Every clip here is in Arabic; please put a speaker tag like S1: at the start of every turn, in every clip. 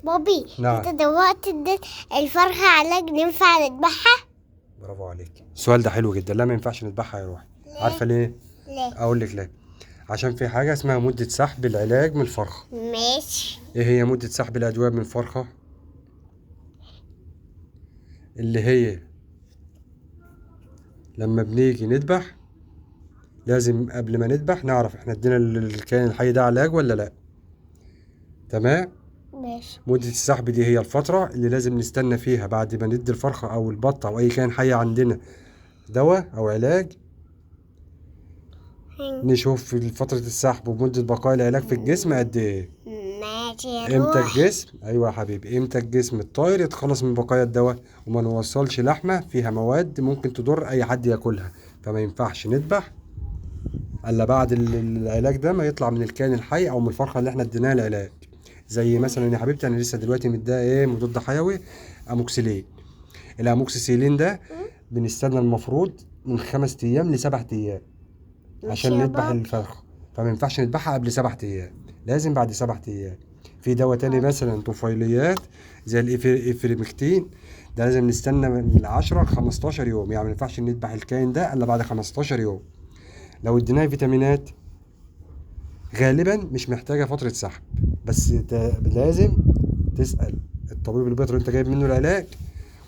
S1: بابي
S2: نعم.
S1: انت دلوقتي اديت الفرخة علاج ينفع نذبحها؟
S2: برافو عليك، السؤال ده حلو جدا. لا، ما ينفعش نذبحها يا روحي. عارفه ليه؟
S1: ليه؟
S2: اقول لك ليه. عشان في حاجه اسمها مده سحب العلاج من الفرخه.
S1: ماشي.
S2: ايه هي مده سحب الادويه من الفرخه؟ اللي هي لما بنيجي نذبح لازم قبل ما نذبح نعرف احنا ادينا الكائن الحي ده علاج ولا لا. تمام.
S1: ماشي.
S2: مدة السحب دي هي الفترة اللي لازم نستنى فيها بعد ما ندي الفرخة أو البطة أو أي كائن حي عندنا دواء أو علاج. نشوف فترة السحب ومدة بقاء العلاج في الجسم قد إيه.
S1: ماشي يا
S2: إمتى
S1: روح.
S2: الجسم، أيوة يا حبيبي، إمتى الجسم الطاير يتخلص من بقايا الدواء وما نوصلش لحمة فيها مواد ممكن تضر أي حد ياكلها. فما ينفعش نذبح إلا بعد العلاج ده ما يطلع من الكائن الحي أو من الفرخة اللي إحنا اديناها العلاج. زي مثلا يا حبيبتي أنا لسه دلوقتي مديها إيه مضاد حيوي أموكسيلين. الأموكسيسيلين ده بنستنى المفروض من 5 أيام ل7 أيام عشان نذبح الفرخة. فما ينفعش نذبحها قبل 7 أيام، لازم بعد 7 أيام. في دواء تاني مثلا طفيليات زي الإفريمكتين، ده لازم نستنى من 10 ل 15 يوم. يعني ما ينفعش نذبح الكائن ده إلا بعد 15 يوم. لو اديناه فيتامينات غالبا مش محتاجة فترة سحب، بس لازم تسأل الطبيب البيطري اللي انت جايب منه العلاج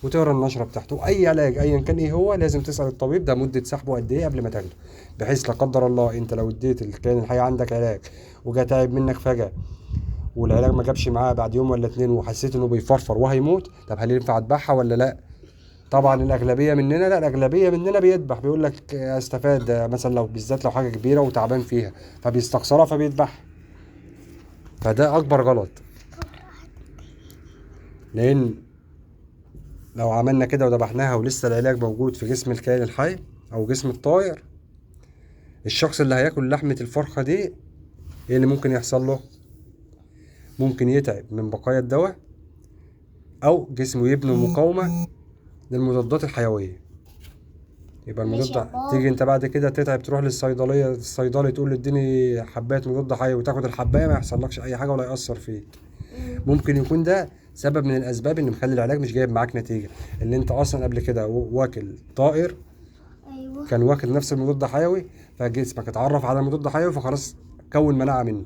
S2: وتقرا النشره بتاعته. اي علاج ايا كان ايه هو لازم تسال الطبيب ده مده سحبه قد ايه قبل ما تاخده، بحيث لا قدر الله انت لو اديت الكائن الحي عندك علاج وجا تعب منك فجاه والعلاج ما جابش معاه بعد يوم ولا 2 وحسيت انه بيفرفر وهيموت، طب هل ينفع اذبحها ولا لا؟ طبعا الاغلبيه مننا لا، الاغلبيه مننا بيذبح، بيقول لك استفاد مثلا لو بالذات لو حاجه كبيره وتعبان فيها فبيستخسرها فبيذبحها. فده اكبر غلط، لان لو عملنا كده وذبحناها ولسه العلاج موجود في جسم الكائن الحي او جسم الطائر، الشخص اللي هياكل لحمة الفرخة دي ايه اللي ممكن يحصل له؟ ممكن يتعب من بقايا الدواء او جسمه يبني مقاومة للمضادات الحيوية. يبقى المضاد تيجي انت بعد كده تتعب تروح للصيدلية، الصيدلي تقول له اديني حباية مضاد حيوي وتاخد الحباية ما يحصلكش اي حاجة ولا يأثر فيك. ممكن يكون ده سبب من الاسباب اللي مخلي العلاج مش جايب معاك نتيجة، اللي انت اصلا قبل كده واكل طائر كان واخد نفس المضاد حيوي فجسمك اتعرف على المضاد حيوي فخلاص كون مناعة منه.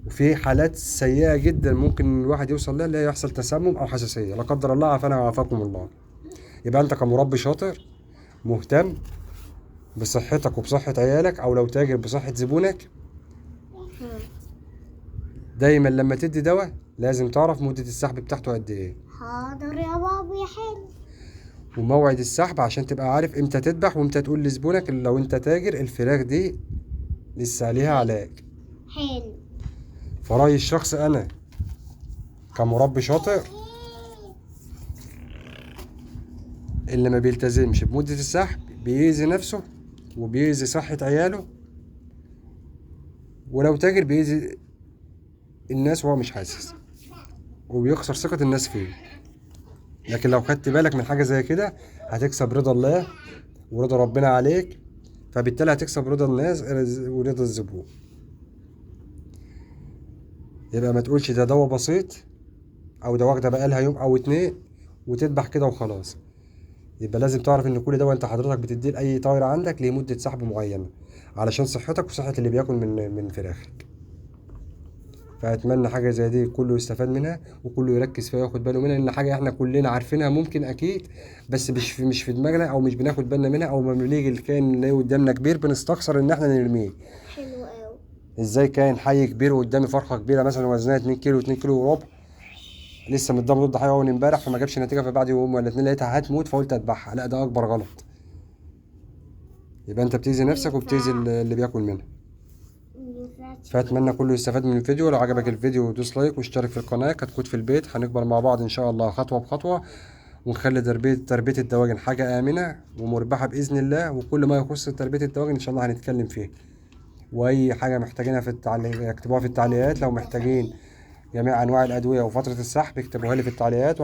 S2: وفي حالات سيئة جدا ممكن الواحد يوصل لها اللي هي يحصل تسمم او حساسية لا قدر الله، عافانا وعافاكم الله. يبقى انت كمربي شاطر مهتم بصحتك وبصحة عيالك، او لو تاجر بصحة زبونك، دايما لما تدي دواء لازم تعرف مدة السحب بتاعته قد ايه.
S1: حاضر يا بابي. حلو.
S2: وموعد السحب عشان تبقى عارف امتى تذبح وامتى تقول لزبونك لو انت تاجر الفراخ دي لسه عليها علاج.
S1: حلو.
S2: فرأيي الشخص انا كمربي شاطر اللي ما بيلتزمش بمدة السحب بيأذي نفسه وبيأذي صحة عياله، ولو تاجر بيأذي الناس وهو مش حاسس وبيخسر ثقة الناس فيه. لكن لو خدت بالك من حاجة زي كده هتكسب رضا الله ورضا ربنا عليك، فبالتالي هتكسب رضا الناس ورضا الزبون. يبقى ما تقولش ده دواء بسيط او ده واخده بقالها يوم او 2 وتذبح كده وخلاص. يبقى لازم تعرف ان كل دواء انت حضرتك بتديه لاي طائر عندك ليه مده سحب معينه علشان صحتك وصحه اللي بياكل من فراخك. فاتمنى حاجه زي دي كله يستفاد منها وكله يركز فيها وياخد باله منها، ان حاجه احنا كلنا عارفينها ممكن اكيد بس مش في دماغنا او مش بناخد بالنا منها، او ما بنيجي الكائن اللي قدامنا كبير بنستخسر ان احنا نرميه.
S1: حلو قوي.
S2: ازاي كائن حي كبير وقدامي فرخه كبيره مثلا وزنها 2 كيلو 2 كيلو وربع لسه مدام ضد حيوان اول امبارح فما جابش نتيجه، فبعد يوم ولا 2 لقيتها هتموت فقلت اذبحها؟ لا، ده اكبر غلط. يبقى انت بتأذي نفسك وبتأذي اللي بياكل منها. فاتمنى كله يستفاد من الفيديو. لو عجبك الفيديو دوس لايك واشترك في القناه. كتكوت في البيت هنكبر مع بعض ان شاء الله خطوه بخطوه، ونخلي تربيه الدواجن حاجه امنه ومربحه باذن الله. وكل ما يخص تربيه الدواجن ان شاء الله هنتكلم فيه، واي حاجه محتاجينها في التعليق اكتبوها في التعليقات. لو محتاجين جميع انواع الادويه وفتره السحب اكتبوها لي في التعليقات.